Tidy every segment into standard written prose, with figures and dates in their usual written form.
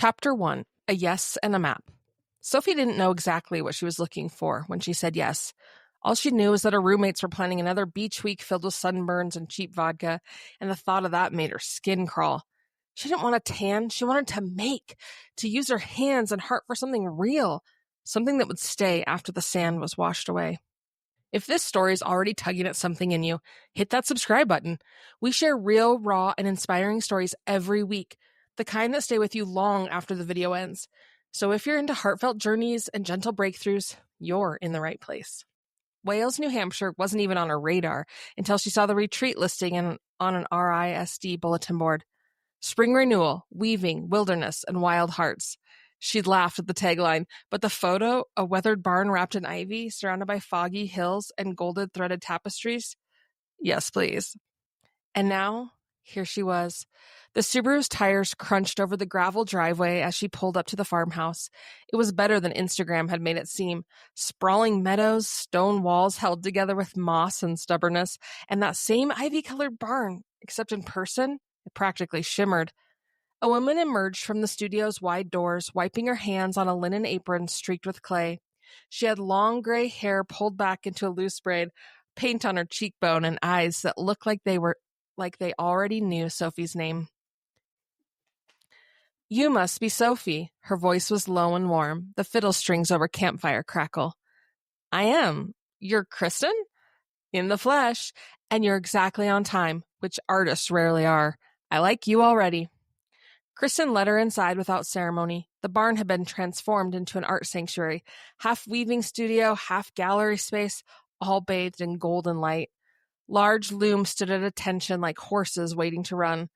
Chapter 1, A Yes and a Map. Sofie didn't know exactly what she was looking for when she said yes. All she knew was that her roommates were planning another beach week filled with sunburns and cheap vodka, and the thought of that made her skin crawl. She didn't want to tan, she wanted to make, to use her hands and heart for something real, something that would stay after the sand was washed away. If this story is already tugging at something in you, hit that subscribe button. We share real, raw, and inspiring stories every week, the kind that stay with you long after the video ends. So if you're into heartfelt journeys and gentle breakthroughs, you're in the right place. Wales, New Hampshire wasn't even on her radar until she saw the retreat listing on an RISD bulletin board. Spring renewal, weaving, wilderness, and wild hearts. She'd laughed at the tagline, but the photo, a weathered barn wrapped in ivy, surrounded by foggy hills and golden threaded tapestries? Yes, please. And now, here she was. The Subaru's tires crunched over the gravel driveway as she pulled up to the farmhouse. It was better than Instagram had made it seem. Sprawling meadows, stone walls held together with moss and stubbornness, and that same ivy-colored barn, except in person, it practically shimmered. A woman emerged from the studio's wide doors, wiping her hands on a linen apron streaked with clay. She had long gray hair pulled back into a loose braid, paint on her cheekbone, and eyes that looked like they already knew Sofie's name. "You must be Sofie." Her voice was low and warm, the fiddle strings over campfire crackle. "I am. You're Kristen?" "In the flesh. And you're exactly on time, which artists rarely are. I like you already." Kristen led her inside without ceremony. The barn had been transformed into an art sanctuary, half weaving studio, half gallery space, all bathed in golden light. Large looms stood at attention like horses waiting to run.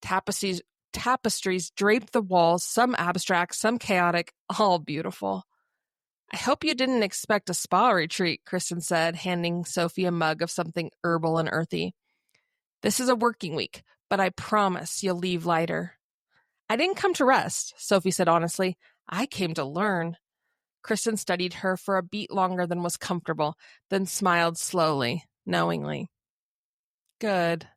Tapestries draped the walls, some abstract, some chaotic, all beautiful. "I hope you didn't expect a spa retreat," Kristen said, handing Sofie a mug of something herbal and earthy. "This is a working week, but I promise you'll leave lighter." "I didn't come to rest," Sofie said honestly. "I came to learn." Kristen studied her for a beat longer than was comfortable, then smiled slowly, knowingly. "Good."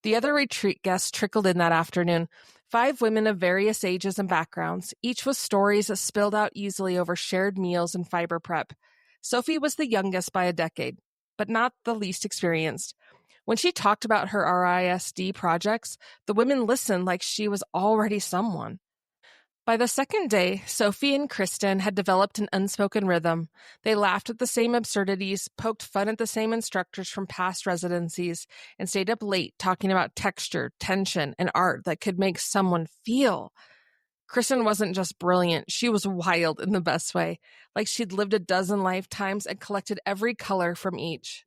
The other retreat guests trickled in that afternoon, 5 women of various ages and backgrounds, each with stories that spilled out easily over shared meals and fiber prep. Sofie was the youngest by a decade, but not the least experienced. When she talked about her RISD projects, the women listened like she was already someone. By the second day, Sofie and Kristen had developed an unspoken rhythm. They laughed at the same absurdities, poked fun at the same instructors from past residencies, and stayed up late talking about texture, tension, and art that could make someone feel. Kristen wasn't just brilliant, she was wild in the best way, like she'd lived a dozen lifetimes and collected every color from each.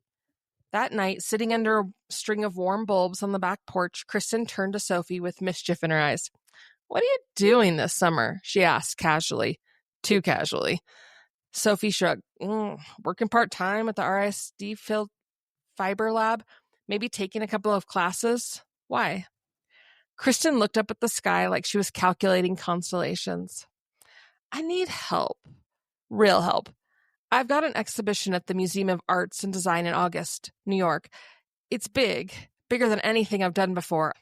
That night, sitting under a string of warm bulbs on the back porch, Kristen turned to Sofie with mischief in her eyes. "What are you doing this summer?" she asked casually. Too casually. Sofie shrugged. Working part-time at the RISD Fiber Lab, maybe taking a couple of classes." "Why?" Kristen looked up at the sky like she was calculating constellations. "I need help. Real help. I've got an exhibition at the Museum of Arts and Design in August, New York. It's bigger than anything I've done before.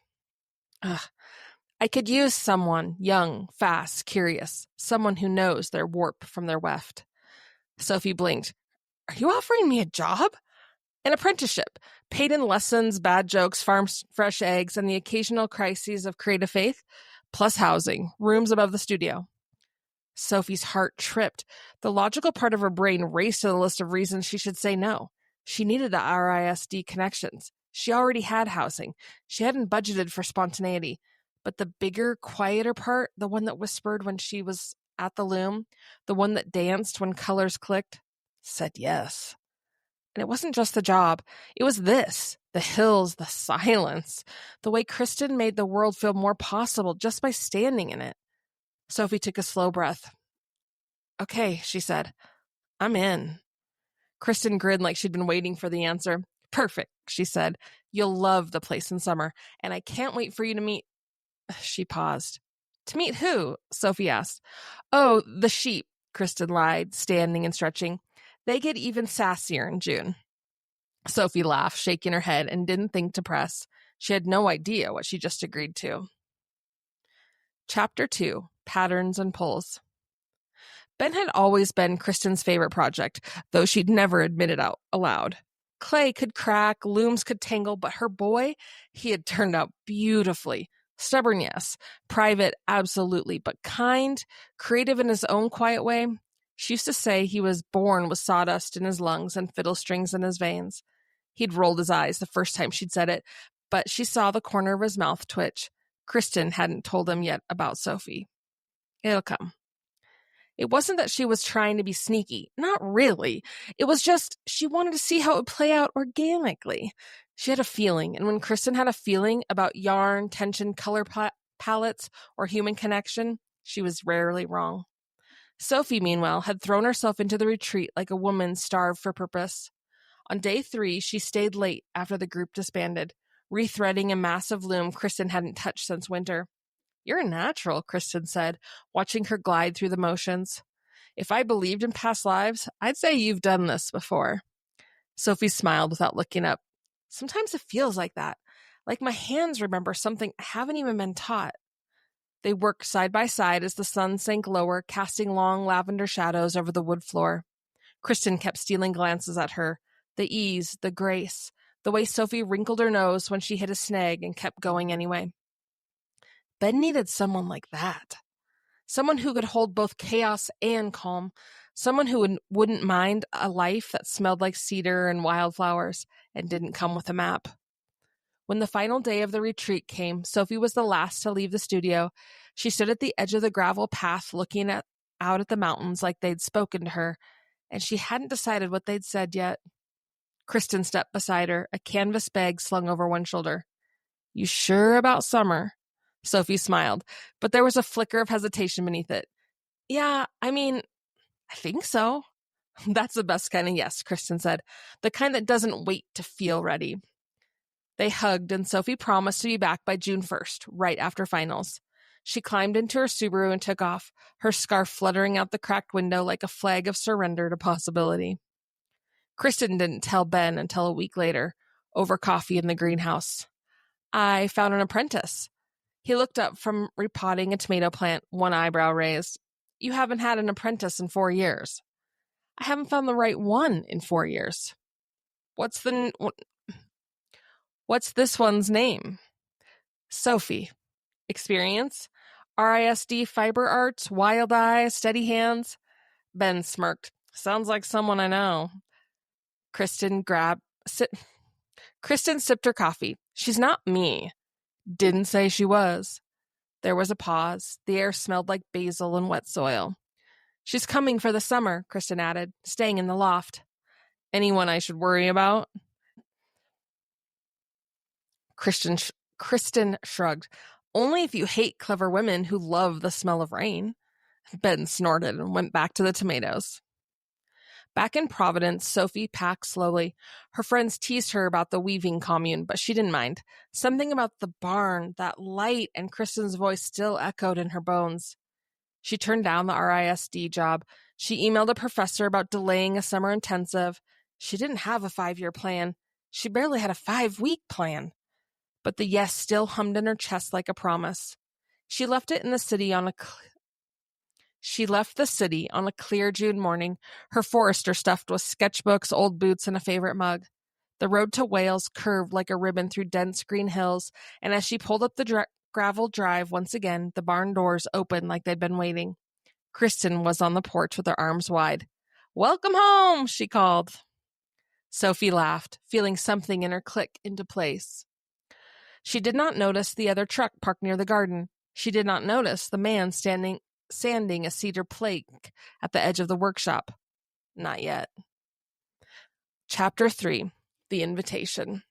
I could use someone young, fast, curious, someone who knows their warp from their weft." Sofie blinked. "Are you offering me a job?" "An apprenticeship, paid in lessons, bad jokes, farm fresh eggs, and the occasional crises of creative faith, plus housing, rooms above the studio." Sofie's heart tripped. The logical part of her brain raced to the list of reasons she should say no. She needed the RISD connections. She already had housing. She hadn't budgeted for spontaneity. But the bigger, quieter part, the one that whispered when she was at the loom, the one that danced when colors clicked, said yes. And it wasn't just the job. It was this, the hills, the silence, the way Kristen made the world feel more possible just by standing in it. Sofie took a slow breath. "Okay," she said. "I'm in." Kristen grinned like she'd been waiting for the answer. "Perfect," she said. "You'll love the place in summer, and I can't wait for you to meet—" She paused. "To meet who?" Sofie asked. "Oh, the sheep," Kristen lied, standing and stretching. "They get even sassier in June." Sofie laughed, shaking her head, and didn't think to press. She had no idea what she just agreed to. Chapter 2, patterns, and pulls. Ben had always been Kristen's favorite project, though she'd never admit it out aloud. Clay could crack, looms could tangle, but her boy, he had turned out beautifully. Stubborn, yes. Private, absolutely. But kind, creative in his own quiet way. She used to say he was born with sawdust in his lungs and fiddle strings in his veins. He'd rolled his eyes the first time she'd said it, but she saw the corner of his mouth twitch. Kristen hadn't told him yet about Sofie. It'll come. It wasn't that she was trying to be sneaky. Not really. It was just she wanted to see how it would play out organically. She had a feeling, and when Kristen had a feeling about yarn, tension, color palettes, or human connection, she was rarely wrong. Sofie, meanwhile, had thrown herself into the retreat like a woman starved for purpose. On day 3, she stayed late after the group disbanded, rethreading a massive loom Kristen hadn't touched since winter. "You're a natural," Kristen said, watching her glide through the motions. "If I believed in past lives, I'd say you've done this before." Sofie smiled without looking up. "Sometimes it feels like that, like my hands remember something I haven't even been taught." They worked side by side as the sun sank lower, casting long lavender shadows over the wood floor. Kristen kept stealing glances at her, the ease, the grace, the way Sofie wrinkled her nose when she hit a snag and kept going anyway. Ben needed someone like that. Someone who could hold both chaos and calm. Someone who wouldn't mind a life that smelled like cedar and wildflowers and didn't come with a map. When the final day of the retreat came, Sofie was the last to leave the studio. She stood at the edge of the gravel path looking out at the mountains like they'd spoken to her, and she hadn't decided what they'd said yet. Kristen stepped beside her, a canvas bag slung over one shoulder. "You sure about summer?" Sofie smiled, but there was a flicker of hesitation beneath it. "Yeah, I think so." "That's the best kind of yes," Kristen said. "The kind that doesn't wait to feel ready." They hugged, and Sofie promised to be back by June 1st, right after finals. She climbed into her Subaru and took off, her scarf fluttering out the cracked window like a flag of surrender to possibility. Kristen didn't tell Ben until a week later, over coffee in the greenhouse. "I found an apprentice." He looked up from repotting a tomato plant, one eyebrow raised. "You haven't had an apprentice in 4 years." "I haven't found the right one in 4 years." What's this one's name?" "Sofie." "Experience?" "RISD, fiber arts, wild eye, steady hands." Ben smirked. "Sounds like someone I know." Kristen sipped her coffee. "She's not me." "Didn't say she was." There was a pause. The air smelled like basil and wet soil. "She's coming for the summer," Kristen added, "staying in the loft." "Anyone I should worry about?" Kristen shrugged. "Only if you hate clever women who love the smell of rain." Ben snorted and went back to the tomatoes. Back in Providence, Sofie packed slowly. Her friends teased her about the weaving commune, but she didn't mind. Something about the barn, that light, and Kristen's voice still echoed in her bones. She turned down the RISD job. She emailed a professor about delaying a summer intensive. She didn't have a 5-year plan. She barely had a 5-week plan. But the yes still hummed in her chest like a promise. She left the city on a clear June morning, her Forester stuffed with sketchbooks, old boots, and a favorite mug. The road to Wales curved like a ribbon through dense green hills, and as she pulled up the gravel drive once again, the barn doors opened like they'd been waiting. Kristen was on the porch with her arms wide. "Welcome home," she called. Sofie laughed, feeling something in her click into place. She did not notice the other truck parked near the garden. She did not notice the man sanding a cedar plank at the edge of the workshop. Not yet. Chapter 3. The Invitation.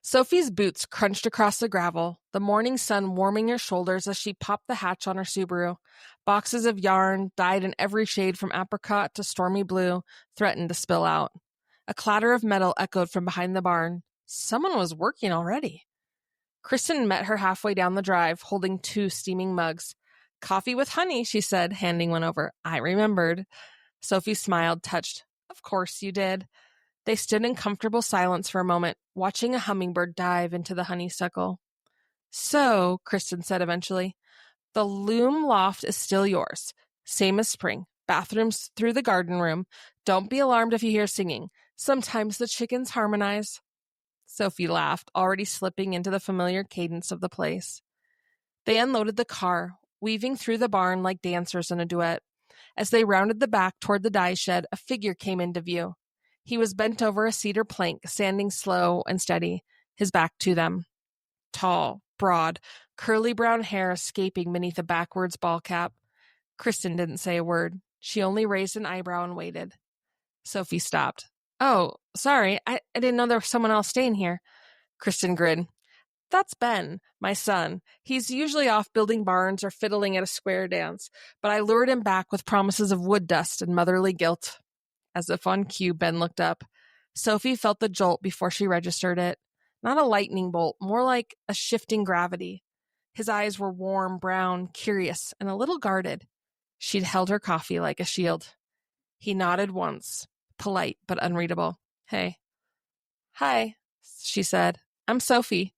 Sofie's boots crunched across the gravel, the morning sun warming her shoulders as she popped the hatch on her Subaru. Boxes of yarn, dyed in every shade from apricot to stormy blue, threatened to spill out. A clatter of metal echoed from behind the barn. Someone was working already. Kristen met her halfway down the drive, holding 2 steaming mugs. "Coffee with honey," she said, handing one over. "I remembered." Sofie smiled, touched. "Of course you did." They stood in comfortable silence for a moment, watching a hummingbird dive into the honeysuckle. "So," Kristen said eventually, The Loom loft is still yours. Same as spring. Bathrooms through the garden room. Don't be alarmed if you hear singing. Sometimes the chickens harmonize. Sofie laughed, already slipping into the familiar cadence of the place. They unloaded the car, weaving through the barn like dancers in a duet. As they rounded the back toward the dye shed, a figure came into view. He was bent over a cedar plank, standing slow and steady, his back to them. Tall, broad, curly brown hair escaping beneath a backwards ball cap. Kristen didn't say a word. She only raised an eyebrow and waited. Sofie stopped. Oh, sorry, I didn't know there was someone else staying here. Kristen grinned. That's Ben, my son. He's usually off building barns or fiddling at a square dance, but I lured him back with promises of wood dust and motherly guilt. As if on cue, Ben looked up. Sofie felt the jolt before she registered it. Not a lightning bolt, more like a shifting gravity. His eyes were warm, brown, curious, and a little guarded. She'd held her coffee like a shield. He nodded once, polite but unreadable. Hey. Hi, she said. I'm Sofie.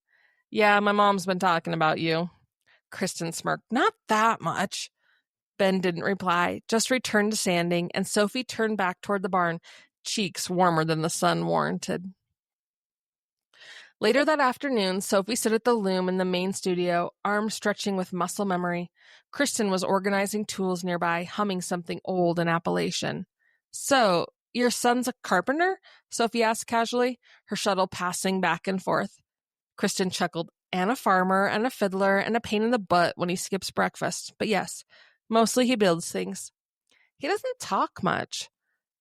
Yeah, my mom's been talking about you. Kristen smirked. Not that much. Ben didn't reply, just returned to sanding, and Sofie turned back toward the barn, cheeks warmer than the sun warranted. Later that afternoon, Sofie stood at the loom in the main studio, arms stretching with muscle memory. Kristen was organizing tools nearby, humming something old in Appalachian. So, your son's a carpenter? Sofie asked casually, her shuttle passing back and forth. Kristen chuckled. And a farmer, and a fiddler, and a pain in the butt when he skips breakfast. But yes, mostly he builds things. He doesn't talk much.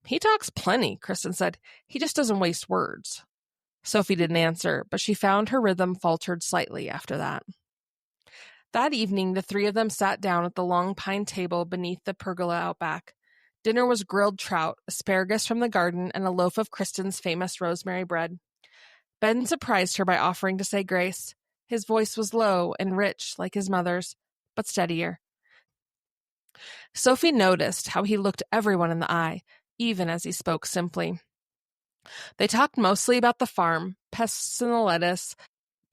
He talks plenty, Kristen said. He just doesn't waste words. Sofie didn't answer, but she found her rhythm faltered slightly after that. That evening, the three of them sat down at the long pine table beneath the pergola out back. Dinner was grilled trout, asparagus from the garden, and a loaf of Kristen's famous rosemary bread. Ben surprised her by offering to say grace. His voice was low and rich, like his mother's, but steadier. Sofie noticed how he looked everyone in the eye, even as he spoke simply. They talked mostly about the farm, pests in the lettuce,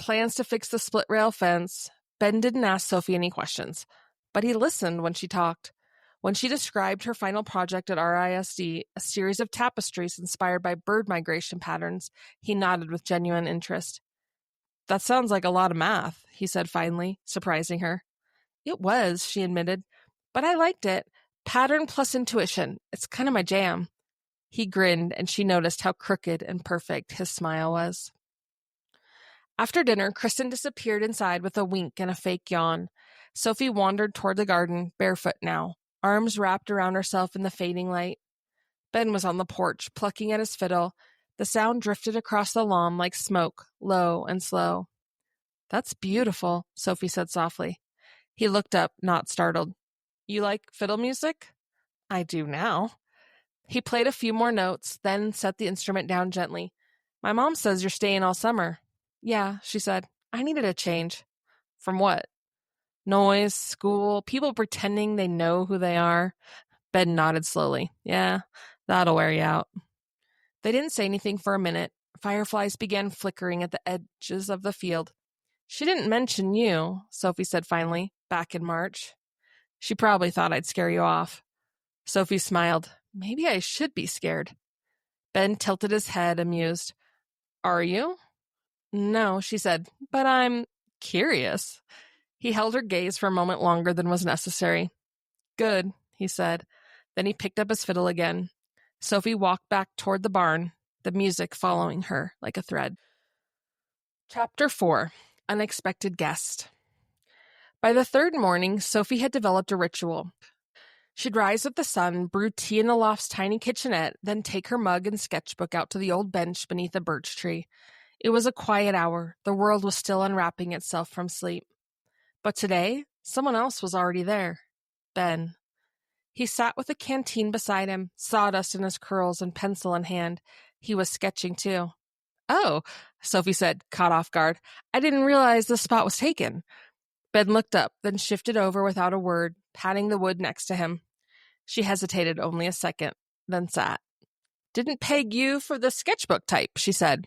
plans to fix the split-rail fence. Ben didn't ask Sofie any questions, but he listened when she talked. When she described her final project at RISD, a series of tapestries inspired by bird migration patterns, he nodded with genuine interest. That sounds like a lot of math, he said finally, surprising her. It was, she admitted, but I liked it. Pattern plus intuition. It's kind of my jam. He grinned, and she noticed how crooked and perfect his smile was. After dinner, Kristen disappeared inside with a wink and a fake yawn. Sofie wandered toward the garden, barefoot now, arms wrapped around herself in the fading light. Ben was on the porch, plucking at his fiddle. The sound drifted across the lawn like smoke, low and slow. That's beautiful, Sofie said softly. He looked up, not startled. You like fiddle music? I do now. He played a few more notes, then set the instrument down gently. My mom says you're staying all summer. Yeah, she said. I needed a change. From what? Noise, school, people pretending they know who they are. Ben nodded slowly. Yeah, that'll wear you out. They didn't say anything for a minute. Fireflies began flickering at the edges of the field. She didn't mention you, Sofie said finally, back in March. She probably thought I'd scare you off. Sofie smiled. Maybe I should be scared. Ben tilted his head, amused. Are you? No, she said, but I'm curious. He held her gaze for a moment longer than was necessary. Good, he said. Then he picked up his fiddle again. Sofie walked back toward the barn, the music following her like a thread. Chapter 4. Unexpected Guest. By the third morning, Sofie had developed a ritual. She'd rise with the sun, brew tea in the loft's tiny kitchenette, then take her mug and sketchbook out to the old bench beneath a birch tree. It was a quiet hour. The world was still unwrapping itself from sleep. But today, someone else was already there. Ben. He sat with a canteen beside him, sawdust in his curls and pencil in hand. He was sketching too. Oh, Sofie said, caught off guard. I didn't realize the spot was taken. Ben looked up, then shifted over without a word, patting the wood next to him. She hesitated only a second, then sat. Didn't peg you for the sketchbook type, she said.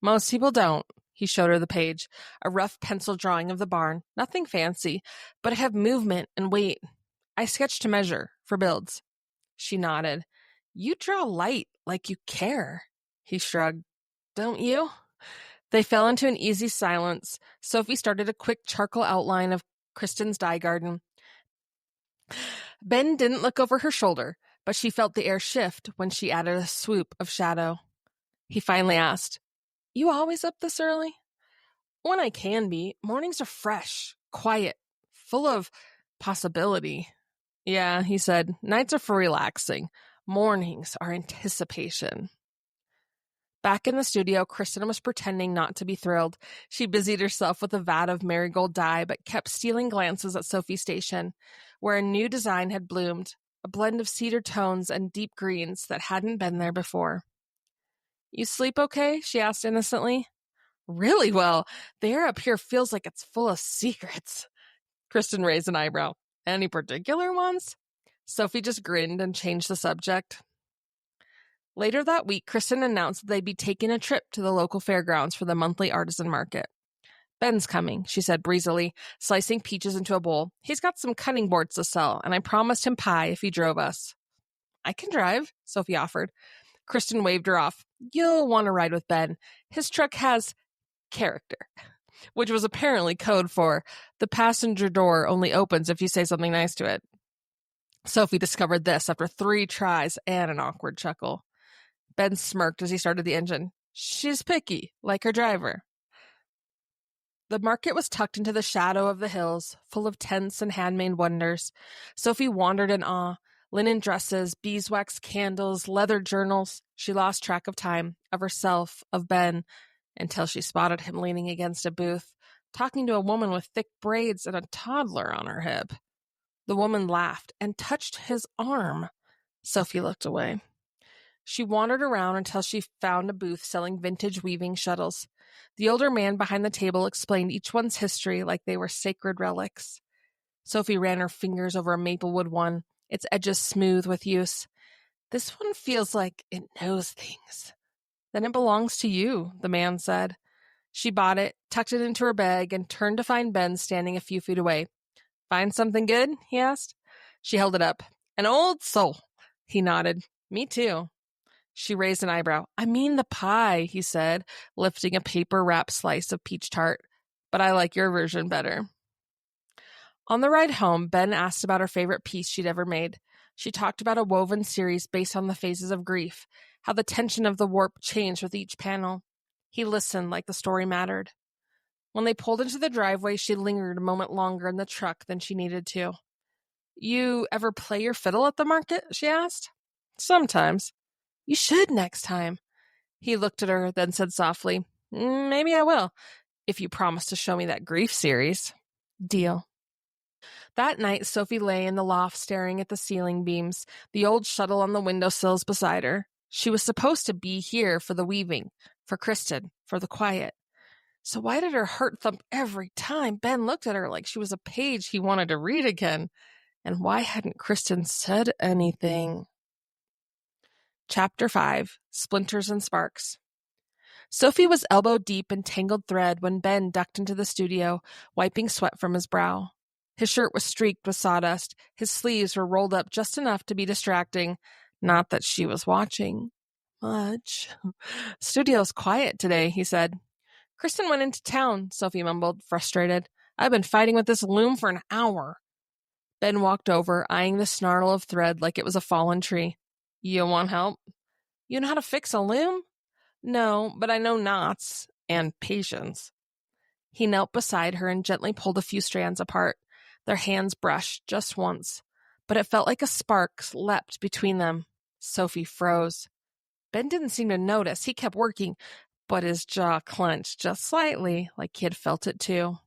Most people don't, He showed her the page, a rough pencil drawing of the barn. Nothing fancy, but it had movement and weight. I sketched to measure, for builds. She nodded. You draw light like you care. He shrugged. Don't you? They fell into an easy silence. Sofie started a quick charcoal outline of Kristen's dye garden. Ben didn't look over her shoulder, but she felt the air shift when she added a swoop of shadow. He finally asked, You always up this early? When I can be. Mornings are fresh, quiet, full of possibility. Yeah, he said, nights are for relaxing. Mornings are anticipation. Back in the studio, Kristen was pretending not to be thrilled. She busied herself with a vat of marigold dye, but kept stealing glances at Sofie's station, where a new design had bloomed, a blend of cedar tones and deep greens that hadn't been there before. You sleep okay? She asked innocently. Really well. The air up here feels like it's full of secrets. Kristen raised an eyebrow. Any particular ones? Sofie just grinned and changed the subject. Later that week, Kristen announced that they'd be taking a trip to the local fairgrounds for the monthly artisan market. Ben's coming, she said breezily, slicing peaches into a bowl. He's got some cutting boards to sell, and I promised him pie if he drove us. I can drive, Sofie offered. Kristen waved her off. You'll want to ride with Ben. His truck has character, which was apparently code for the passenger door only opens if you say something nice to it. Sofie discovered this after 3 tries and an awkward chuckle. Ben smirked as he started the engine. She's picky, like her driver. The market was tucked into the shadow of the hills, full of tents and handmade wonders. Sofie wandered in awe. Linen dresses, beeswax candles, leather journals. She lost track of time, of herself, of Ben, until she spotted him leaning against a booth, talking to a woman with thick braids and a toddler on her hip. The woman laughed and touched his arm. Sofie looked away. She wandered around until she found a booth selling vintage weaving shuttles. The older man behind the table explained each one's history like they were sacred relics. Sofie ran her fingers over a maplewood one, its edges smooth with use. This one feels like it knows things. Then it belongs to you, the man said. She bought it, tucked it into her bag, and turned to find Ben standing a few feet away. Find something good? He asked. She held it up. An old soul. He nodded. Me too. She raised an eyebrow. I mean the pie, he said, lifting a paper-wrapped slice of peach tart. But I like your version better. On the ride home, Ben asked about her favorite piece she'd ever made. She talked about a woven series based on the phases of grief, how the tension of the warp changed with each panel. He listened like the story mattered. When they pulled into the driveway, she lingered a moment longer in the truck than she needed to. You ever play your fiddle at the market? She asked. Sometimes. You should next time. He looked at her, then said softly, Maybe I will, if you promise to show me that grief series. Deal. That night, Sofie lay in the loft staring at the ceiling beams, the old shuttle on the windowsills beside her. She was supposed to be here for the weaving, for Kristen, for the quiet. So why did her heart thump every time Ben looked at her like she was a page he wanted to read again? And why hadn't Kristen said anything? Chapter 5, Splinters and Sparks. Sofie was elbow-deep in tangled thread when Ben ducked into the studio, wiping sweat from his brow. His shirt was streaked with sawdust. His sleeves were rolled up just enough to be distracting. Not that she was watching. Much. Studio's quiet today, he said. Kristen went into town, Sofie mumbled, frustrated. I've been fighting with this loom for an hour. Ben walked over, eyeing the snarl of thread like it was a fallen tree. You want help? You know how to fix a loom? No, but I know knots and patience. He knelt beside her and gently pulled a few strands apart. Their hands brushed just once, but it felt like a spark leapt between them. Sofie froze. Ben didn't seem to notice. He kept working, but his jaw clenched just slightly, like he had felt it too.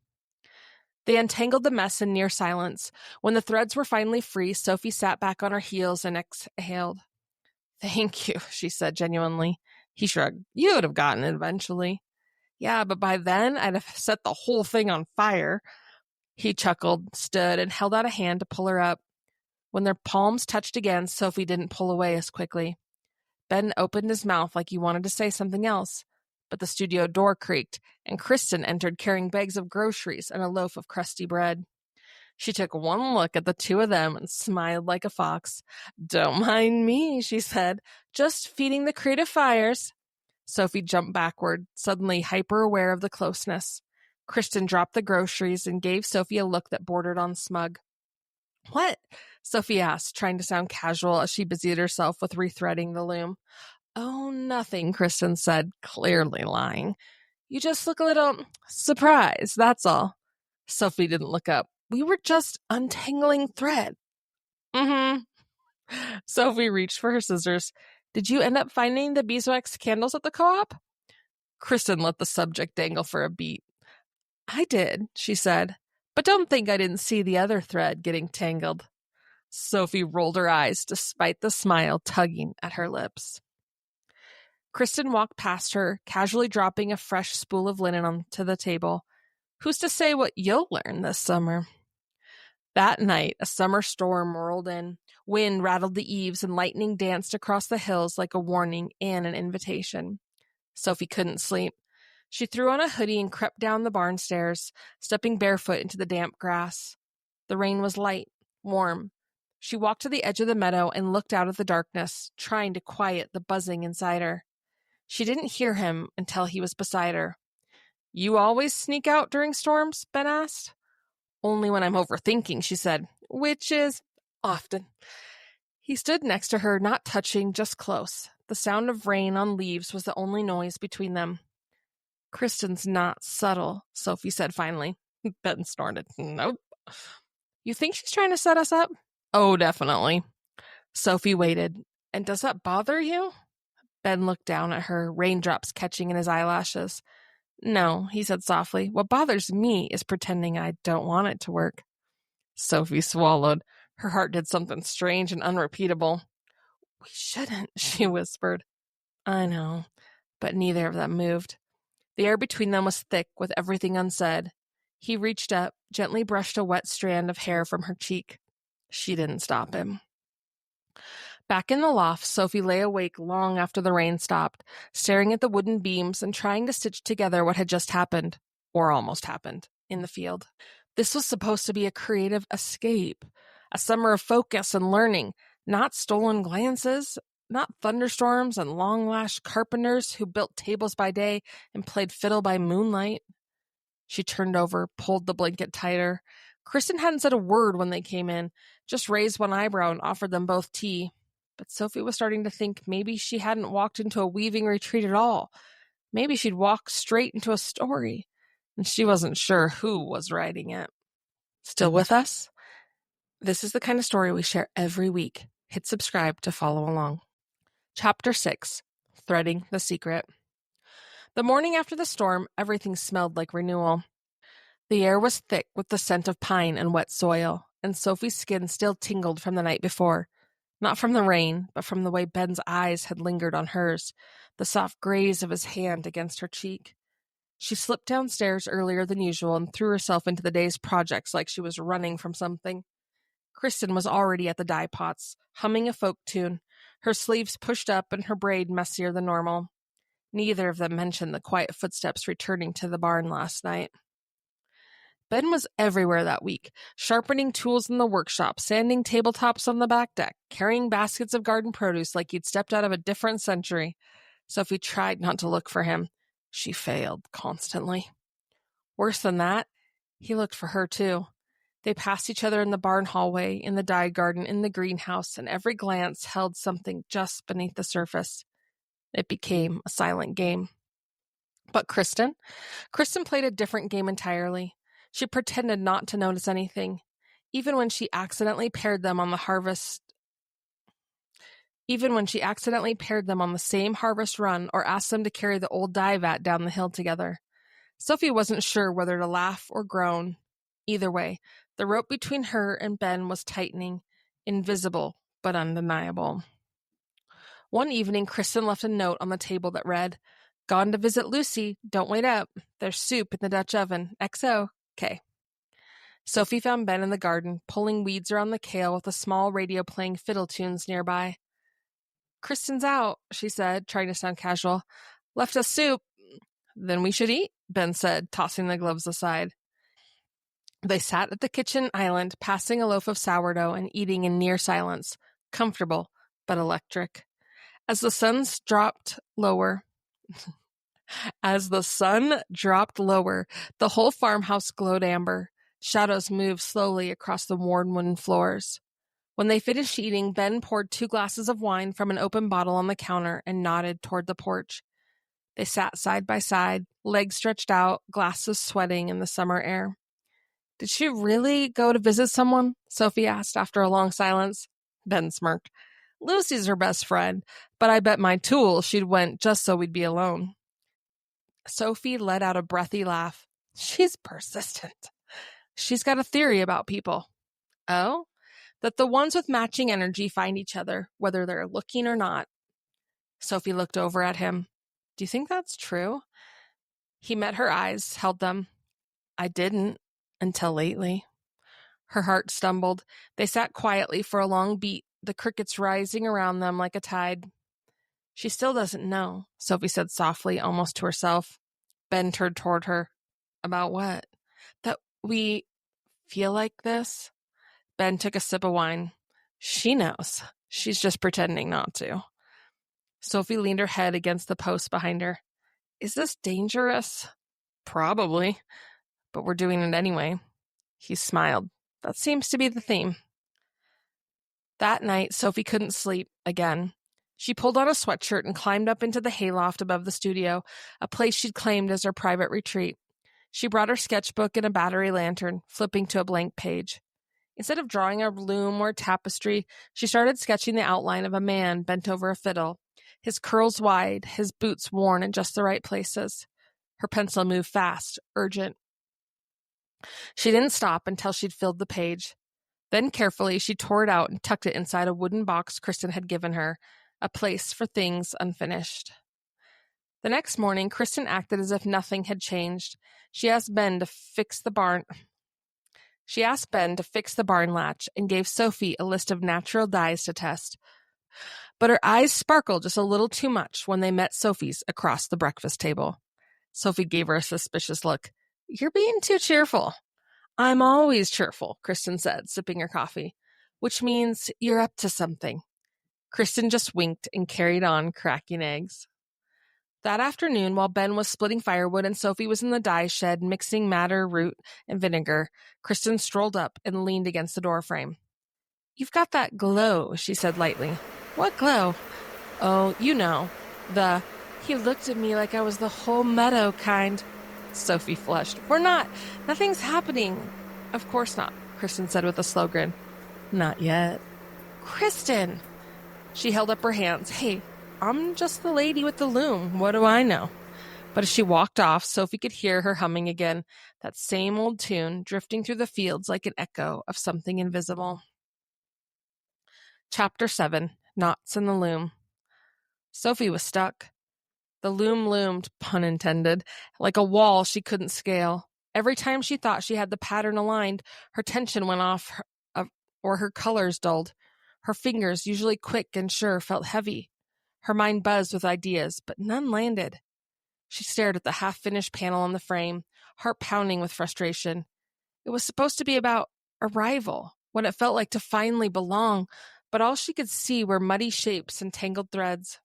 They untangled the mess in near silence. When the threads were finally free, Sofie sat back on her heels and exhaled. Thank you, she said genuinely. He shrugged. You would have gotten it eventually. Yeah, but by then I'd have set the whole thing on fire. He chuckled, stood, and held out a hand to pull her up. When their palms touched again, Sofie didn't pull away as quickly. Ben opened his mouth like he wanted to say something else, but the studio door creaked, and Kristen entered carrying bags of groceries and a loaf of crusty bread. She took one look at the two of them and smiled like a fox. "Don't mind me," she said. "Just feeding the creative fires." Sofie jumped backward, suddenly hyper-aware of the closeness. Kristen dropped the groceries and gave Sofie a look that bordered on smug. "What?" Sofie asked, trying to sound casual as she busied herself with rethreading the loom. "Oh, nothing," Kristen said, clearly lying. "You just look a little surprised, that's all." Sofie didn't look up. "We were just untangling thread." "Mm-hmm." Sofie reached for her scissors. "Did you end up finding the beeswax candles at the co-op?" Kristen let the subject dangle for a beat. "I did," she said, "but don't think I didn't see the other thread getting tangled." Sofie rolled her eyes despite the smile tugging at her lips. Kristen walked past her, casually dropping a fresh spool of linen onto the table. "Who's to say what you'll learn this summer?" That night, a summer storm rolled in. Wind rattled the eaves and lightning danced across the hills like a warning and an invitation. Sofie couldn't sleep. She threw on a hoodie and crept down the barn stairs, stepping barefoot into the damp grass. The rain was light, warm. She walked to the edge of the meadow and looked out at the darkness, trying to quiet the buzzing inside her. She didn't hear him until he was beside her. "You always sneak out during storms?" Ben asked. "Only when I'm overthinking," she said, "which is often." He stood next to her, not touching, just close. The sound of rain on leaves was the only noise between them. "Kristen's not subtle," Sofie said finally. Ben snorted. "Nope." "You think she's trying to set us up?" "Oh, definitely." Sofie waited. "And does that bother you?" Ben looked down at her, raindrops catching in his eyelashes. "No," he said softly. "What bothers me is pretending I don't want it to work." Sofie swallowed. Her heart did something strange and unrepeatable. "We shouldn't," she whispered. "I know." But neither of them moved. The air between them was thick with everything unsaid. He reached up, gently brushed a wet strand of hair from her cheek. She didn't stop him. Back in the loft, Sofie lay awake long after the rain stopped, staring at the wooden beams and trying to stitch together what had just happened, or almost happened, in the field. This was supposed to be a creative escape, a summer of focus and learning, not stolen glances, not thunderstorms and long-lashed carpenters who built tables by day and played fiddle by moonlight. She turned over, pulled the blanket tighter. Kristen hadn't said a word when they came in, just raised one eyebrow and offered them both tea. But Sofie was starting to think maybe she hadn't walked into a weaving retreat at all. Maybe she'd walked straight into a story, and she wasn't sure who was writing it. Still with us? This is the kind of story we share every week. Hit subscribe to follow along. Chapter 6, Threading the Secret. The morning after the storm, everything smelled like renewal. The air was thick with the scent of pine and wet soil, and Sofie's skin still tingled from the night before. Not from the rain, but from the way Ben's eyes had lingered on hers, the soft graze of his hand against her cheek. She slipped downstairs earlier than usual and threw herself into the day's projects like she was running from something. Kristen was already at the dye pots, humming a folk tune, her sleeves pushed up and her braid messier than normal. Neither of them mentioned the quiet footsteps returning to the barn last night. Ben was everywhere that week, sharpening tools in the workshop, sanding tabletops on the back deck, carrying baskets of garden produce like he'd stepped out of a different century. Sofie tried not to look for him. She failed constantly. Worse than that, he looked for her too. They passed each other in the barn hallway, in the dye garden, in the greenhouse, and every glance held something just beneath the surface. It became a silent game. But Kristen played a different game entirely. She pretended not to notice anything, even when she accidentally paired them on the same harvest run or asked them to carry the old dye vat down the hill together. Sofie wasn't sure whether to laugh or groan. Either way, the rope between her and Ben was tightening, invisible but undeniable. One evening, Kristen left a note on the table that read, "Gone to visit Lucy. Don't wait up. There's soup in the Dutch oven. XO. K." Sofie found Ben in the garden, pulling weeds around the kale with a small radio playing fiddle tunes nearby. "Kristen's out," she said, trying to sound casual. "Left us soup." Then we should eat, Ben said, tossing the gloves aside. They sat at the kitchen island, passing a loaf of sourdough and eating in near silence, comfortable but electric. As the sun dropped lower, the whole farmhouse glowed amber. Shadows moved slowly across the worn wooden floors. When they finished eating, Ben poured 2 glasses of wine from an open bottle on the counter and nodded toward the porch. They sat side by side, legs stretched out, glasses sweating in the summer air. Did she really go to visit someone? Sofie asked after a long silence. Ben smirked. Lucy's her best friend, but I bet my tool she'd went just so we'd be alone. Sofie let out a breathy laugh. She's persistent. She's got a theory about people. Oh? That the ones with matching energy find each other, whether they're looking or not. Sofie looked over at him. Do you think that's true? He met her eyes, held them. I didn't, until lately. Her heart stumbled. They sat quietly for a long beat, the crickets rising around them like a tide. She still doesn't know, Sofie said softly, almost to herself. Ben turned toward her. About what? That we feel like this? Ben took a sip of wine. She knows. She's just pretending not to. Sofie leaned her head against the post behind her. Is this dangerous? Probably. But we're doing it anyway. He smiled. That seems to be the theme. That night, Sofie couldn't sleep again. She pulled on a sweatshirt and climbed up into the hayloft above the studio, a place she'd claimed as her private retreat. She brought her sketchbook and a battery lantern, flipping to a blank page. Instead of drawing a loom or a tapestry, she started sketching the outline of a man bent over a fiddle, his curls wide, his boots worn in just the right places. Her pencil moved fast, urgent. She didn't stop until she'd filled the page. Then carefully, she tore it out and tucked it inside a wooden box Kristen had given her, a place for things unfinished. The next morning, Kristen acted as if nothing had changed. She asked Ben to fix the barn latch and gave Sofie a list of natural dyes to test. But her eyes sparkled just a little too much when they met Sophie's across the breakfast table. Sofie gave her a suspicious look. You're being too cheerful. I'm always cheerful, Kristen said, sipping her coffee, which means you're up to something. Kristen just winked and carried on cracking eggs. That afternoon, while Ben was splitting firewood and Sofie was in the dye shed mixing madder, root, and vinegar, Kristen strolled up and leaned against the doorframe. You've got that glow, she said lightly. What glow? Oh, you know, he looked at me like I was the whole meadow kind. Sofie flushed. Nothing's happening. Of course not, Kristen said with a slow grin. Not yet. Kristen! She held up her hands. Hey, I'm just the lady with the loom. What do I know? But as she walked off, Sofie could hear her humming again, that same old tune drifting through the fields like an echo of something invisible. Chapter 7, Knots in the Loom. Sofie was stuck. The loom loomed, pun intended, like a wall she couldn't scale. Every time she thought she had the pattern aligned, her tension went off or her colors dulled. Her fingers, usually quick and sure, felt heavy. Her mind buzzed with ideas, but none landed. She stared at the half-finished panel on the frame, heart pounding with frustration. It was supposed to be about arrival, what it felt like to finally belong, but all she could see were muddy shapes and tangled threads.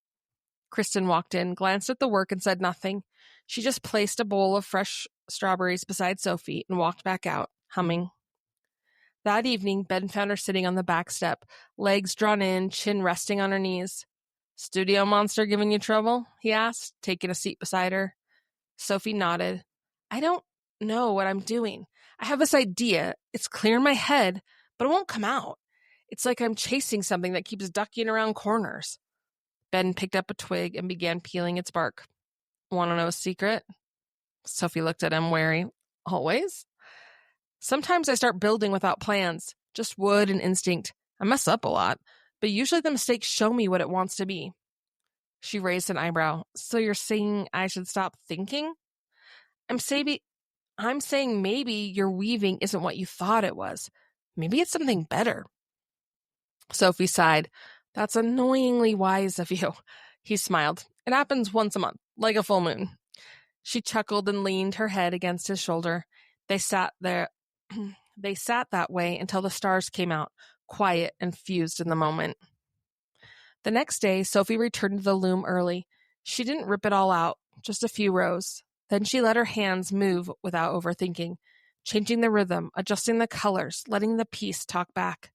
Kristen walked in, glanced at the work, and said nothing. She just placed a bowl of fresh strawberries beside Sofie and walked back out, humming. That evening, Ben found her sitting on the back step, legs drawn in, chin resting on her knees. Studio monster giving you trouble? He asked, taking a seat beside her. Sofie nodded. I don't know what I'm doing. I have this idea. It's clear in my head, but it won't come out. It's like I'm chasing something that keeps ducking around corners. Ben picked up a twig and began peeling its bark. Want to know a secret? Sofie looked at him, wary. Always? Sometimes I start building without plans, just wood and instinct. I mess up a lot, but usually the mistakes show me what it wants to be. She raised an eyebrow. So you're saying I should stop thinking? I'm saying maybe your weaving isn't what you thought it was. Maybe it's something better. Sofie sighed. That's annoyingly wise of you. He smiled. It happens once a month, like a full moon. She chuckled and leaned her head against his shoulder. They sat there. They sat that way until the stars came out, quiet and fused in the moment. The next day, Sofie returned to the loom early. She didn't rip it all out, just a few rows. Then she let her hands move without overthinking, changing the rhythm, adjusting the colors, letting the piece talk back.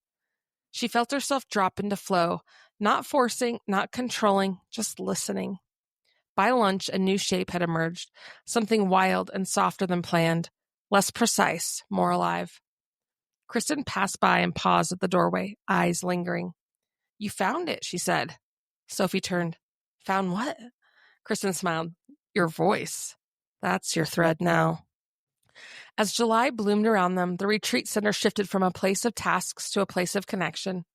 She felt herself drop into flow, not forcing, not controlling, just listening. By lunch, a new shape had emerged, something wild and softer than planned, less precise, more alive. Kristen passed by and paused at the doorway, eyes lingering. "You found it," she said. Sofie turned. "Found what?" Kristen smiled. "Your voice. That's your thread now." As July bloomed around them, the retreat center shifted from a place of tasks to a place of connection.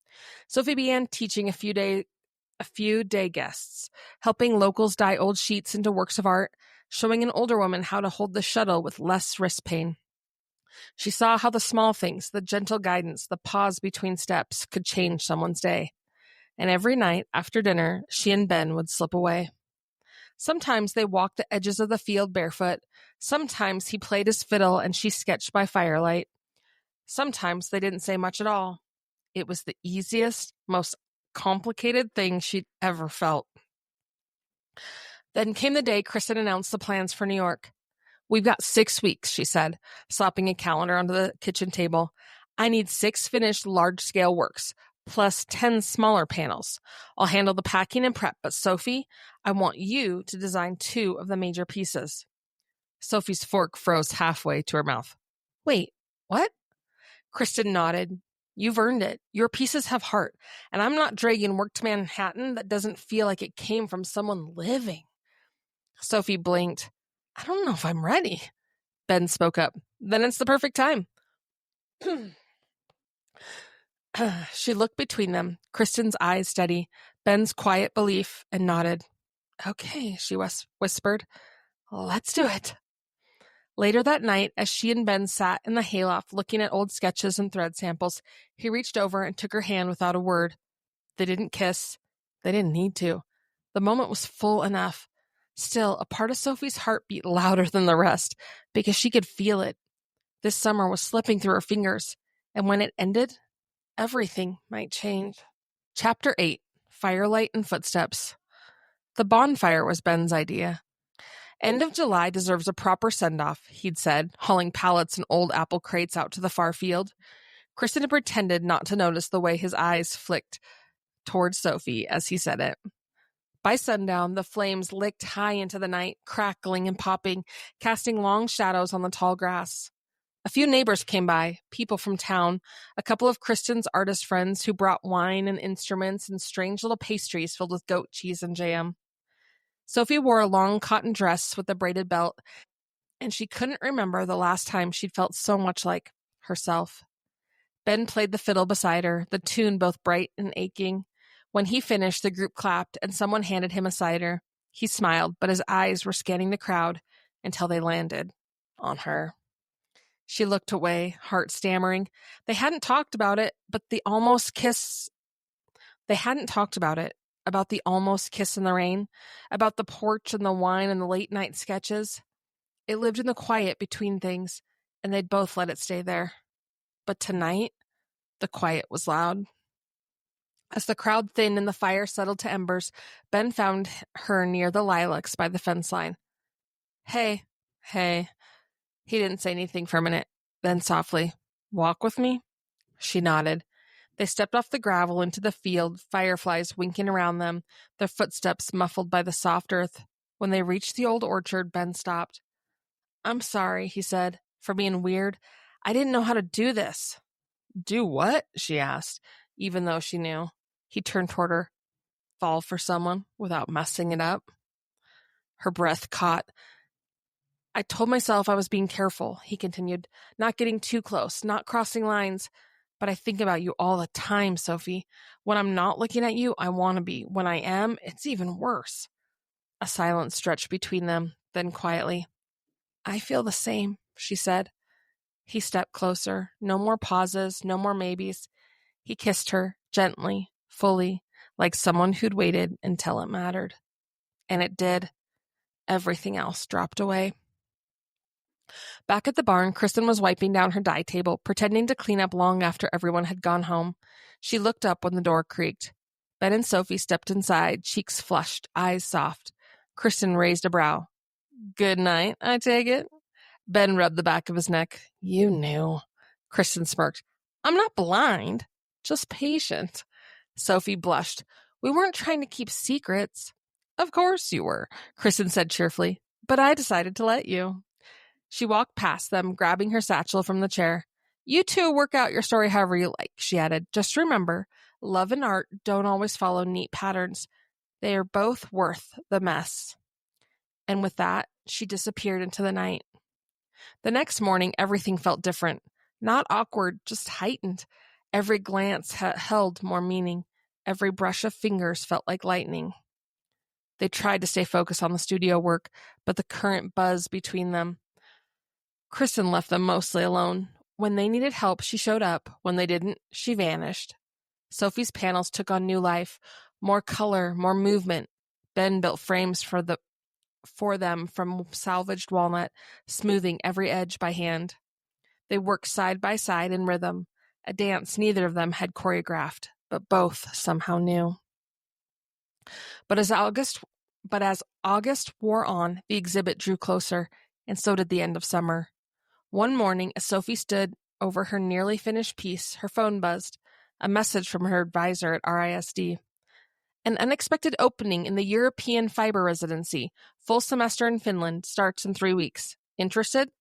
Sofie began teaching a few day guests, helping locals dye old sheets into works of art, showing an older woman how to hold the shuttle with less wrist pain. She saw how the small things, the gentle guidance, the pause between steps could change someone's day. And every night after dinner, she and Ben would slip away. Sometimes they walked the edges of the field barefoot. Sometimes he played his fiddle and she sketched by firelight. Sometimes they didn't say much at all. It was the easiest, most complicated thing she'd ever felt. Then came the day Kristen announced the plans for New York. "We've got 6 weeks," she said, slapping a calendar onto the kitchen table. "I need 6 finished large-scale works, plus 10 smaller panels. I'll handle the packing and prep, but Sofie, I want you to design 2 of the major pieces." Sophie's fork froze halfway to her mouth. "Wait, what?" Kristen nodded. "You've earned it. Your pieces have heart, and I'm not dragging work to Manhattan that doesn't feel like it came from someone living." Sofie blinked. "I don't know if I'm ready." Ben spoke up. "Then it's the perfect time." She looked between them, Kristen's eyes steady, Ben's quiet belief, and nodded. "Okay," she whispered. "Let's do it." Later that night, as she and Ben sat in the hayloft looking at old sketches and thread samples, he reached over and took her hand without a word. They didn't kiss. They didn't need to. The moment was full enough. Still, a part of Sophie's heart beat louder than the rest, because she could feel it. This summer was slipping through her fingers, and when it ended, everything might change. Chapter 8, Firelight and Footsteps. The bonfire was Ben's idea. "End of July deserves a proper send-off," he'd said, hauling pallets and old apple crates out to the far field. Kristen had pretended not to notice the way his eyes flicked towards Sofie as he said it. By sundown, the flames licked high into the night, crackling and popping, casting long shadows on the tall grass. A few neighbors came by, people from town, a couple of Kristen's artist friends who brought wine and instruments and strange little pastries filled with goat cheese and jam. Sofie wore a long cotton dress with a braided belt, and she couldn't remember the last time she'd felt so much like herself. Ben played the fiddle beside her, the tune both bright and aching. When he finished, the group clapped, and someone handed him a cider. He smiled, but his eyes were scanning the crowd until they landed on her. She looked away, heart stammering. They hadn't talked about it, but the almost kiss... They hadn't talked about it, about the almost kiss in the rain, about the porch and the wine and the late-night sketches. It lived in the quiet between things, and they'd both let it stay there. But tonight, the quiet was loud. As the crowd thinned and the fire settled to embers, Ben found her near the lilacs by the fence line. Hey. He didn't say anything for a minute. Then softly, "Walk with me?" She nodded. They stepped off the gravel into the field, fireflies winking around them, their footsteps muffled by the soft earth. When they reached the old orchard, Ben stopped. "I'm sorry," he said, "for being weird. I didn't know how to do this." "Do what?" she asked, even though she knew. He turned toward her. "Fall for someone without messing it up?" Her breath caught. "I told myself I was being careful," he continued, "not getting too close, not crossing lines. But I think about you all the time, Sofie. When I'm not looking at you, I want to be. When I am, it's even worse." A silence stretched between them, then quietly, "I feel the same," she said. He stepped closer. No more pauses, no more maybes. He kissed her, gently, fully, like someone who'd waited until it mattered. And it did. Everything else dropped away. Back at the barn, Kristen was wiping down her dye table, pretending to clean up long after everyone had gone home. She looked up when the door creaked. Ben and Sofie stepped inside, cheeks flushed, eyes soft. Kristen raised a brow. "Good night, I take it?" Ben rubbed the back of his neck. "You knew." Kristen smirked. "I'm not blind, just patient." Sofie blushed. "We weren't trying to keep secrets." "Of course you were," Kristen said cheerfully, "but I decided to let you." She walked past them, grabbing her satchel from the chair. "You two work out your story however you like," she added. "Just remember, love and art don't always follow neat patterns. They are both worth the mess." And with that, she disappeared into the night. The next morning, everything felt different. Not awkward, just heightened. Every glance held more meaning. Every brush of fingers felt like lightning. They tried to stay focused on the studio work, but the current buzzed between them. Kristen left them mostly alone. When they needed help, she showed up. When they didn't, she vanished. Sofie's panels took on new life, more color, more movement. Ben built frames for them from salvaged walnut, smoothing every edge by hand. They worked side by side in rhythm, a dance neither of them had choreographed, but both somehow knew. But as August wore on, the exhibit drew closer, and so did the end of summer. One morning, as Sofie stood over her nearly finished piece, her phone buzzed. A message from her advisor at RISD. "An unexpected opening in the European Fiber Residency. Full semester in Finland. Starts in 3 weeks. Interested?"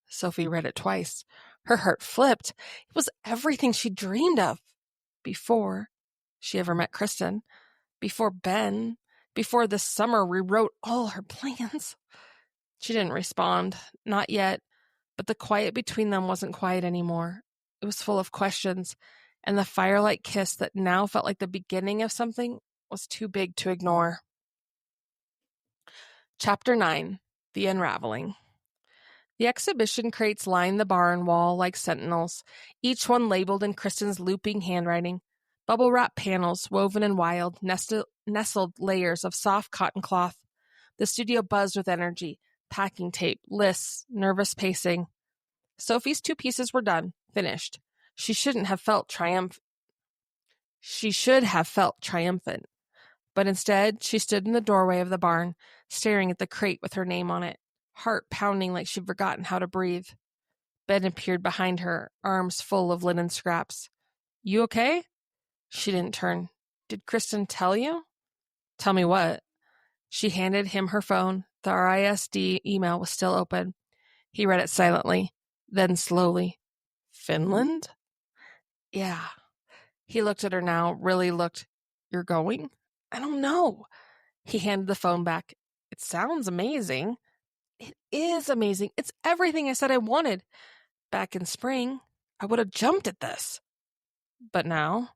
Sofie read it twice. Her heart flipped. It was everything she dreamed of. Before she ever met Kristen. Before Ben. Before this summer rewrote all her plans. She didn't respond. Not yet. But the quiet between them wasn't quiet anymore. It was full of questions, and the firelight kiss that now felt like the beginning of something was too big to ignore. Chapter 9. The Unraveling. The exhibition crates lined the barn wall like sentinels, each one labeled in Kristen's looping handwriting. Bubble wrap panels, woven in wild, nestled layers of soft cotton cloth. The studio buzzed with energy, packing tape, lists, nervous pacing. Sofie's 2 pieces were done, finished. She should have felt triumphant. But instead, she stood in the doorway of the barn, staring at the crate with her name on it, heart pounding like she'd forgotten how to breathe. Ben appeared behind her, arms full of linen scraps. "You okay?" She didn't turn. "Did Kristen tell you?" "Tell me what?" She handed him her phone. The RISD email was still open. He read it silently, then slowly. "Finland?" "Yeah." He looked at her now, really looked. "You're going?" "I don't know." He handed the phone back. "It sounds amazing." "It is amazing. It's everything I said I wanted. Back in spring, I would have jumped at this. But now?"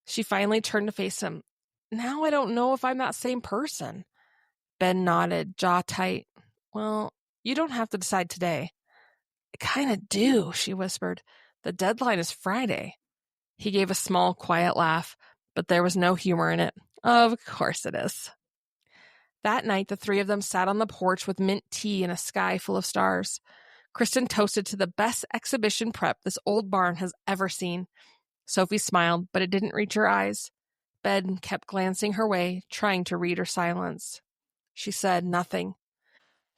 She finally turned to face him. "Now I don't know if I'm that same person." Ben nodded, jaw tight. "Well, you don't have to decide today." "I kind of do," she whispered. "The deadline is Friday." He gave a small, quiet laugh, but there was no humor in it. "Of course it is." That night, the 3 of them sat on the porch with mint tea and a sky full of stars. Kristen toasted to the best exhibition prep this old barn has ever seen. Sofie smiled, but it didn't reach her eyes. Ben kept glancing her way, trying to read her silence. She said nothing.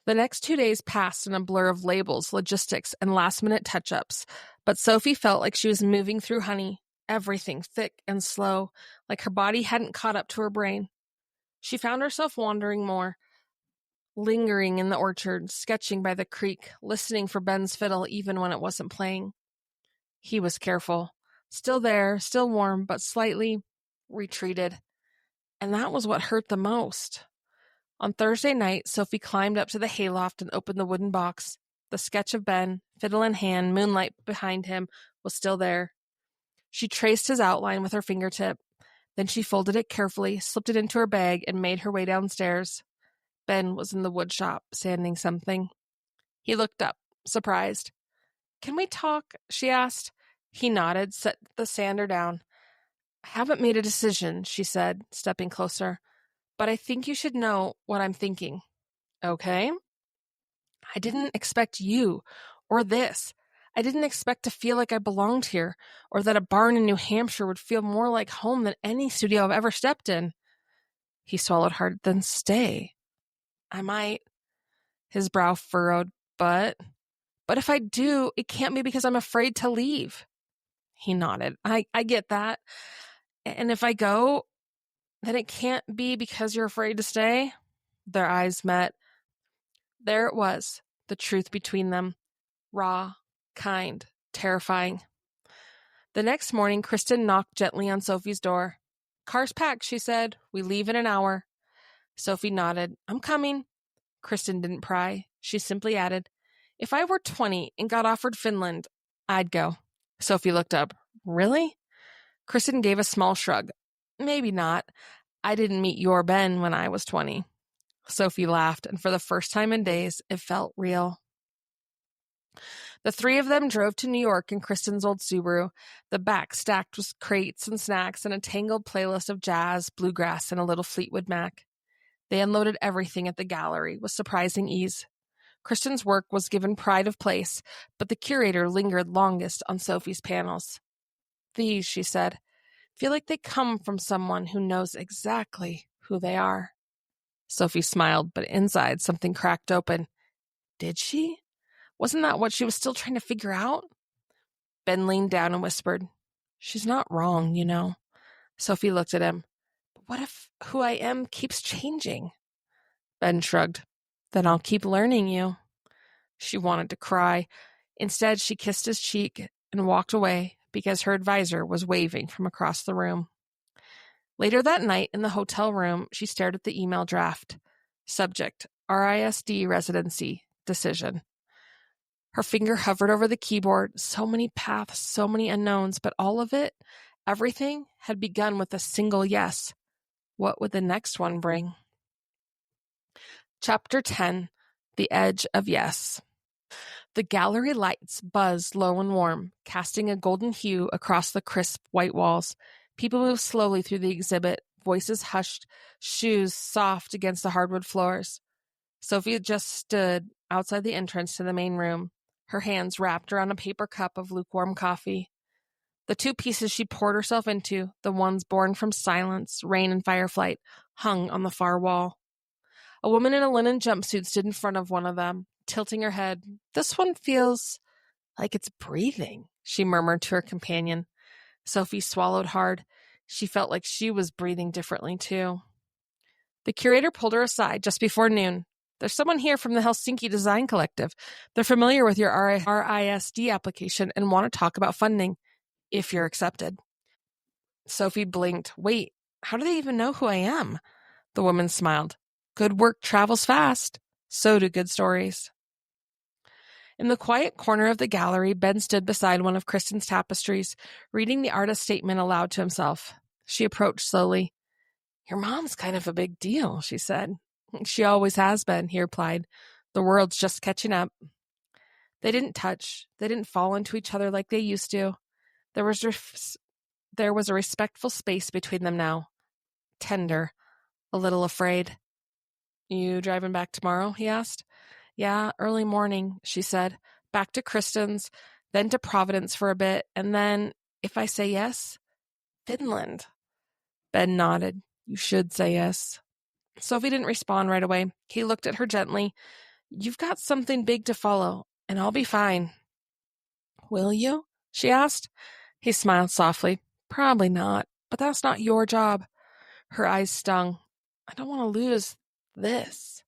The next 2 days passed in a blur of labels, logistics, and last-minute touch-ups, but Sofie felt like she was moving through honey, everything thick and slow, like her body hadn't caught up to her brain. She found herself wandering more, lingering in the orchard, sketching by the creek, listening for Ben's fiddle even when it wasn't playing. He was careful. Still there, still warm, but slightly retreated. And that was what hurt the most. On Thursday night, Sofie climbed up to the hayloft and opened the wooden box. The sketch of Ben, fiddle in hand, moonlight behind him, was still there. She traced his outline with her fingertip. Then she folded it carefully, slipped it into her bag, and made her way downstairs. Ben was in the wood shop, sanding something. He looked up, surprised. "Can we talk?" she asked. He nodded, set the sander down. "I haven't made a decision," she said, stepping closer. "But I think you should know what I'm thinking." Okay. I didn't expect you or this. I didn't expect to feel like I belonged here or that a barn in New Hampshire would feel more like home than any studio I've ever stepped in. He swallowed hard. Then stay. I might. His brow furrowed. But if I do, it can't be because I'm afraid to leave. He nodded. I get that. And if I go, then it can't be because you're afraid to stay. Their eyes met. There it was, the truth between them. Raw, kind, terrifying. The next morning, Kristen knocked gently on Sophie's door. Car's packed, she said. We leave in an hour. Sophie nodded. I'm coming. Kristen didn't pry. She simply added, if I were 20 and got offered Finland, I'd go. Sophie looked up. Really? Kristen gave a small shrug. Maybe not. I didn't meet your Ben when I was 20. Sophie laughed, and for the first time in days, it felt real. The three of them drove to New York in Kristen's old Subaru, the back stacked with crates and snacks and a tangled playlist of jazz, bluegrass, and a little Fleetwood Mac. They unloaded everything at the gallery with surprising ease. Kristen's work was given pride of place, but the curator lingered longest on Sophie's panels. These, she said, feel like they come from someone who knows exactly who they are. Sophie smiled, but inside something cracked open. Did she? Wasn't that what she was still trying to figure out? Ben leaned down and whispered, she's not wrong, you know. Sophie looked at him. But what if who I am keeps changing? Ben shrugged. Then I'll keep learning you. She wanted to cry. Instead, she kissed his cheek and walked away because her advisor was waving from across the room. Later that night, in the hotel room, she stared at the email draft. Subject, RISD residency, decision. Her finger hovered over the keyboard. So many paths, so many unknowns, but all of it, everything, had begun with a single yes. What would the next one bring? Chapter 10, The Edge of Yes. The gallery lights buzzed low and warm, casting a golden hue across the crisp white walls. People moved slowly through the exhibit, voices hushed, shoes soft against the hardwood floors. Sophie just stood outside the entrance to the main room, her hands wrapped around a paper cup of lukewarm coffee. The two pieces she poured herself into, the ones born from silence, rain, and fireflight, hung on the far wall. A woman in a linen jumpsuit stood in front of one of them, tilting her head. This one feels like it's breathing, she murmured to her companion. Sophie swallowed hard. She felt like she was breathing differently, too. The curator pulled her aside just before noon. There's someone here from the Helsinki Design Collective. They're familiar with your RISD application and want to talk about funding, if you're accepted. Sophie blinked. Wait, how do they even know who I am? The woman smiled. Good work travels fast. So do good stories. In the quiet corner of the gallery, Ben stood beside one of Kristen's tapestries, reading the artist's statement aloud to himself. She approached slowly. Your mom's kind of a big deal, she said. She always has been, he replied. The world's just catching up. They didn't touch. They didn't fall into each other like they used to. There was a respectful space between them now. Tender, a little afraid. You driving back tomorrow? He asked. Yeah, early morning, she said. Back to Kristen's, then to Providence for a bit, and then, if I say yes, Finland. Ben nodded. You should say yes. Sophie didn't respond right away. He looked at her gently. You've got something big to follow, and I'll be fine. Will you? She asked. He smiled softly. Probably not, but that's not your job. Her eyes stung. I don't want to lose this.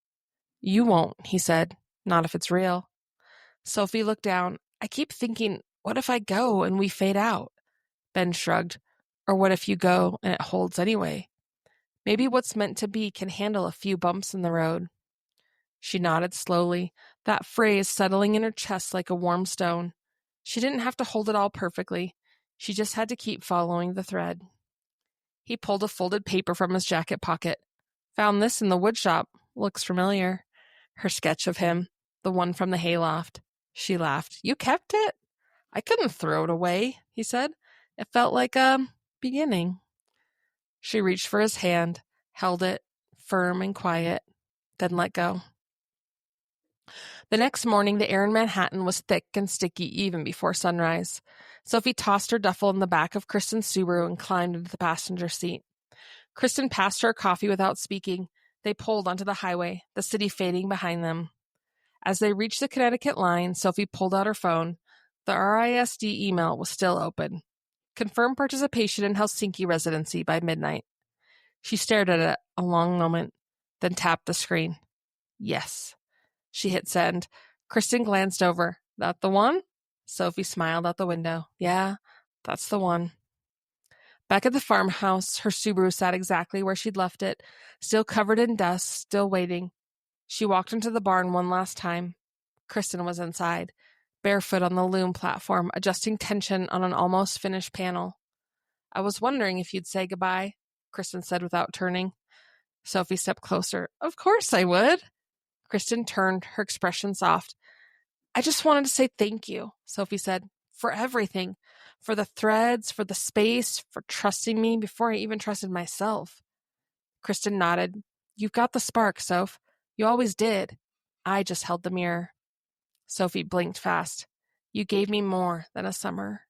You won't, he said. Not if it's real. Sophie looked down. I keep thinking, what if I go and we fade out? Ben shrugged. Or what if you go and it holds anyway? Maybe what's meant to be can handle a few bumps in the road. She nodded slowly, that phrase settling in her chest like a warm stone. She didn't have to hold it all perfectly. She just had to keep following the thread. He pulled a folded paper from his jacket pocket. Found this in the wood shop. Looks familiar. Her sketch of him, the one from the hayloft. She laughed. You kept it? I couldn't throw it away, he said. It felt like a beginning. She reached for his hand, held it, firm and quiet, then let go. The next morning, the air in Manhattan was thick and sticky even before sunrise. Sofie tossed her duffel in the back of Kristen's Subaru and climbed into the passenger seat. Kristen passed her coffee without speaking. They pulled onto the highway, the city fading behind them. As they reached the Connecticut line, Sofie pulled out her phone. The RISD email was still open. Confirm participation in Helsinki residency by midnight. She stared at it a long moment, then tapped the screen. Yes. She hit send. Kristen glanced over. That the one? Sofie smiled out the window. Yeah, that's the one. Back at the farmhouse, her Subaru sat exactly where she'd left it, still covered in dust, still waiting. She walked into the barn one last time. Kristen was inside, barefoot on the Loom platform, adjusting tension on an almost finished panel. I was wondering if you'd say goodbye, Kristen said without turning. Sofie stepped closer. Of course I would. Kristen turned, her expression soft. I just wanted to say thank you, Sofie said, for everything, for the threads, for the space, for trusting me before I even trusted myself. Kristen nodded. You've got the spark, Soph. You always did. I just held the mirror. Sofie blinked fast. You gave me more than a summer.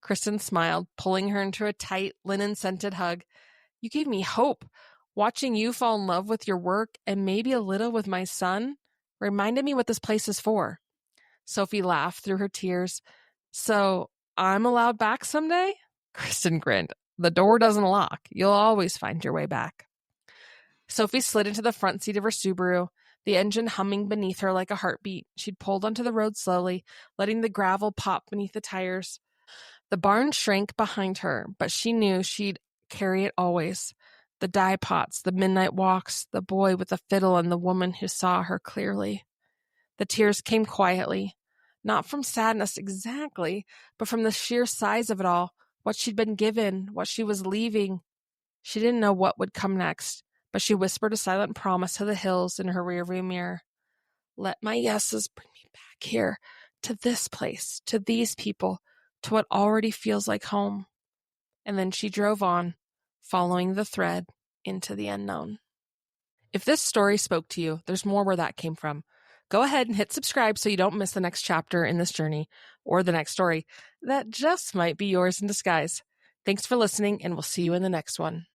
Kristen smiled, pulling her into a tight, linen-scented hug. You gave me hope. Watching you fall in love with your work and maybe a little with my son reminded me what this place is for. Sofie laughed through her tears. So, I'm allowed back someday? Kristen grinned. The door doesn't lock. You'll always find your way back. Sofie slid into the front seat of her Subaru, the engine humming beneath her like a heartbeat. She'd pulled onto the road slowly, letting the gravel pop beneath the tires. The barn shrank behind her, but she knew she'd carry it always. The dye pots, the midnight walks, the boy with the fiddle, and the woman who saw her clearly. The tears came quietly, not from sadness exactly, but from the sheer size of it all, what she'd been given, what she was leaving. She didn't know what would come next, but she whispered a silent promise to the hills in her rearview mirror. Let my yeses bring me back here, to this place, to these people, to what already feels like home. And then she drove on, following the thread into the unknown. If this story spoke to you, there's more where that came from. Go ahead and hit subscribe so you don't miss the next chapter in this journey or the next story that just might be yours in disguise. Thanks for listening, and we'll see you in the next one.